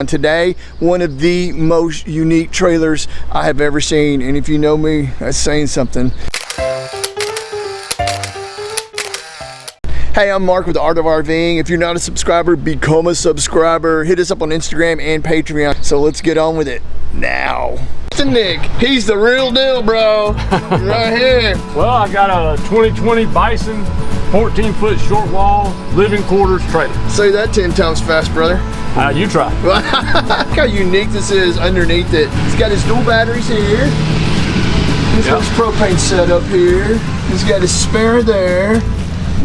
today. One of the most unique trailers I have ever seen, and if you know me, that's saying something. Hey, I'm Mark with The Art of Rving. If you're not a subscriber, become a subscriber. Hit us up on Instagram and Patreon. So let's get on with it now. Nick, he's the real deal, bro. Right here. Well, I got a 2020 Bison 14-foot short wall living quarters trailer. Say that 10 times fast, brother. You try. Look how unique this is underneath it. He's got his dual batteries here. He's got his propane setup here. He's got his spare there.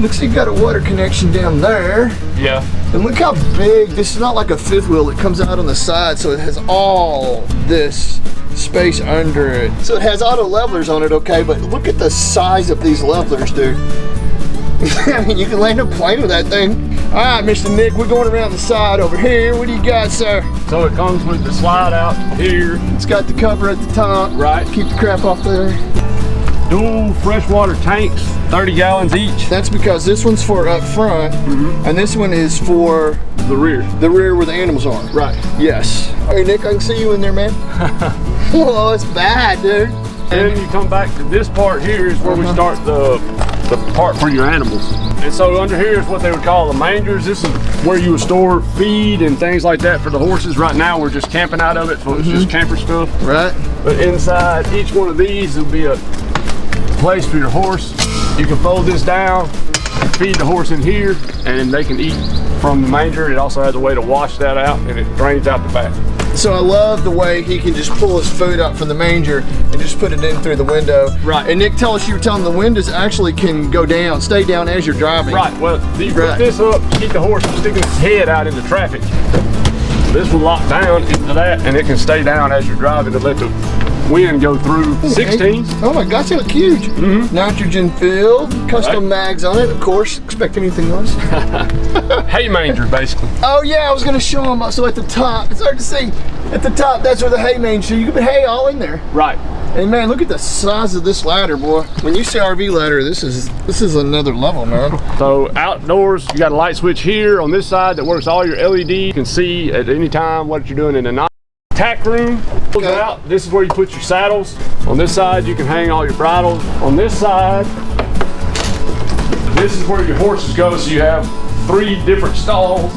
Looks like he got a water connection down there. Yeah. And look how big. This is not like a fifth wheel that comes out on the side, so it has all this space under it. So it has auto levelers on it, okay, but look at the size of these levelers, dude. I mean, you can land a plane with that thing. All right, Mr. Nick, we're going around the side over here. What do you got, sir? So it comes with the slide out here. It's got the cover at the top. Right. Keep the crap off there. Dual freshwater tanks, 30 gallons each. That's because this one's for up front, and this one is for the rear. The rear where the animals are. Right. Yes. Hey, Nick, I can see you in there, man. Oh, it's bad, dude. And you come back to this part here is where we start the part for your animals. And so under here is what they would call the mangers. This is where you would store feed and things like that for the horses. Right now we're just camping out of it, so it's just camper stuff. Right. But inside each one of these will be a place for your horse. You can fold this down, feed the horse in here, and they can eat from the manger. It also has a way to wash that out, and it drains out the back. So I love the way he can just pull his food up from the manger and just put it in through the window. Right. And Nick, tell us, you were telling the windows actually can go down, stay down as you're driving. Right. Well, you put this up, keep the horse from sticking his head out into traffic. This will lock down into that, and it can stay down as you're driving to let the wind go through. 16. Oh my gosh, they look huge. Nitrogen filled, custom mags on it, of course. Expect anything less. Hay manger, basically. Oh yeah, I was gonna show them. So at the top, it's hard to see. At the top, that's where the hay manger. So you can put hay all in there. Right. And man, look at the size of this ladder, boy. When you say RV ladder, this is another level, man. So outdoors, you got a light switch here on this side that works all your LED. You can see at any time what you're doing in the night. Tack room, out. This is where you put your saddles. On this side, you can hang all your bridles. On this side, this is where your horses go. So you have 3 different stalls.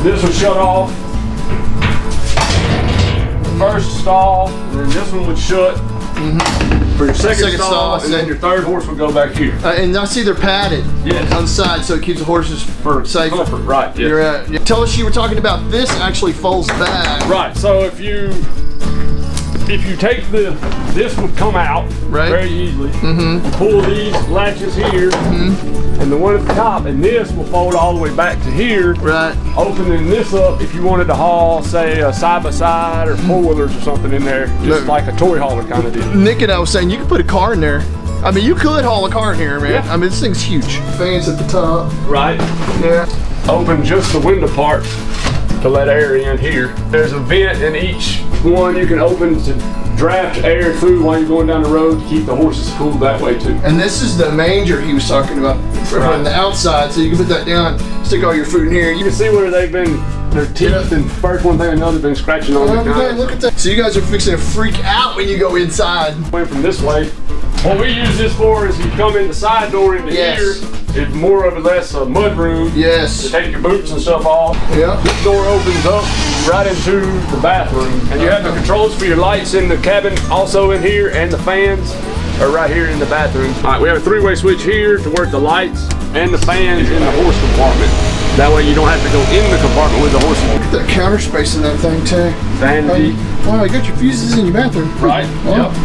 This will shut off. First stall, and then this one would shut for your second stall, and then your third horse would go back here. And I see they're padded on the side, so it keeps the horses for safe comfort. Right. Yes. Tell us, you were talking about this actually folds back. Right. So if you take this would come out very easily. Pull these latches here, and the one at the top, and this will fold all the way back to here. Right. Opening this up if you wanted to haul, say, a side-by-side or four-wheelers or something in there, just like a toy hauler kind of deal. Nick and I was saying you could put a car in there. I mean, you could haul a car in here, man. Yeah. I mean, this thing's huge. Fans at the top. Right. Yeah. Open just the window part to let air in here. There's a vent in each one you can open to draft air and food while you're going down the road to keep the horses cool that way too. And this is the manger he was talking about from the outside, so you can put that down, stick all your food in here. You can see where they've been, their teeth and first one thing or another been scratching on the ground. Look at that. So you guys are fixing to freak out when you go inside. Going from this way. What we use this for is you come in the side door into here. It's more or less a mud room. Yes. To take your boots and stuff off. Yeah. This door opens up right into the bathroom. And you have the controls for your lights in the cabin also in here, and the fans are right here in the bathroom. All right, we have a 3-way switch here to work the lights and the fans in the horse compartment. That way you don't have to go in the compartment with the horses. Look at that counter space in that thing too. Vanity. Wow, you got your fuses in your bathroom. Right. Yep.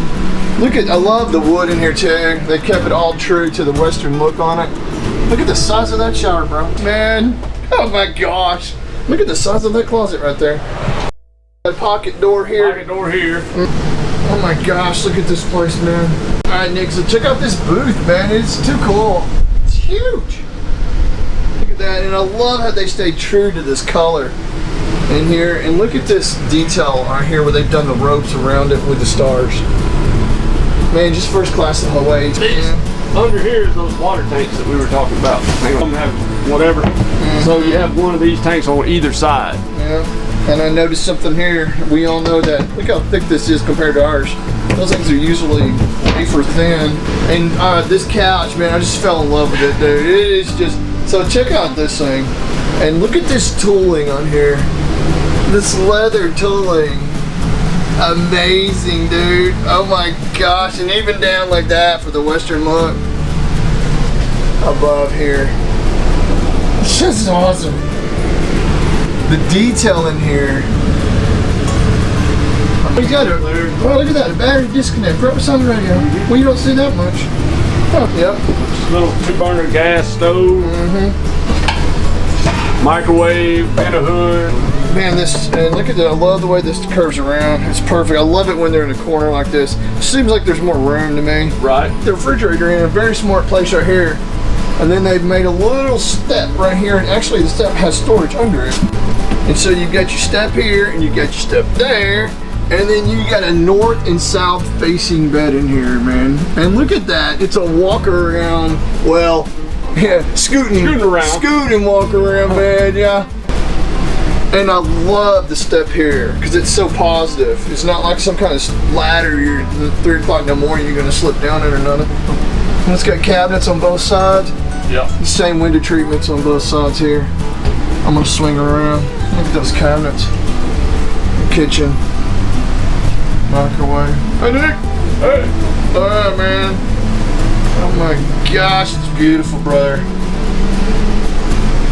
Look at, I love the wood in here too. They kept it all true to the Western look on it. Look at the size of that shower, bro. Man, oh my gosh. Look at the size of that closet right there. That pocket door here. Pocket door here. Oh my gosh, look at this place, man. All right, Nick, so check out this booth, man. It's too cool. It's huge. Look at that, and I love how they stay true to this color in here. And look at this detail right here where they've done the ropes around it with the stars. Man, just first class the whole way. Under here is those water tanks that we were talking about. They don't have whatever. So you have one of these tanks on either side. Yeah. And I noticed something here. We all know that. Look how thick this is compared to ours. Those things are usually wafer thin. And this couch, man, I just fell in love with it, dude. It is just, so check out this thing. And look at this tooling on here. This leather tooling. Amazing, dude. Oh my gosh. And even down like that for the Western look. Above here. It's just awesome. The detail in here. We got it. Oh, look at that. A battery disconnect right beside the radio. Well, you don't see that much. Oh, yep. Just a little 2-burner gas stove. Microwave, and a hood. Man, this, and look at that. I love the way this curves around. It's perfect. I love it when they're in a corner like this. Seems like there's more room to me. Right. The refrigerator in a very smart place right here. And then they've made a little step right here, and actually the step has storage under it. And so you've got your step here, and you've got your step there, and then you got a north and south facing bed in here, man. And look at that. It's a walk around, well, yeah, scooting around. Scooting walk around bed, yeah. And I love the step here because it's so positive. It's not like some kind of ladder you're at 3 o'clock in the morning you're gonna slip down it or nothing. And it's got cabinets on both sides. Yeah. The same window treatments on both sides here. I'm gonna swing around. Look at those cabinets. Kitchen. Microwave. Hey Nick! Hey! Alright, man. Oh my gosh, it's beautiful, brother.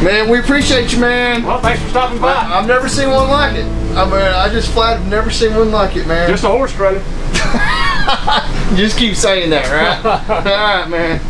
Man, we appreciate you, man. Well, thanks for stopping by. I've never seen one like it. I mean, I just flat have never seen one like it, man. Just a horse trailer. Just keep saying that, right? Alright, man.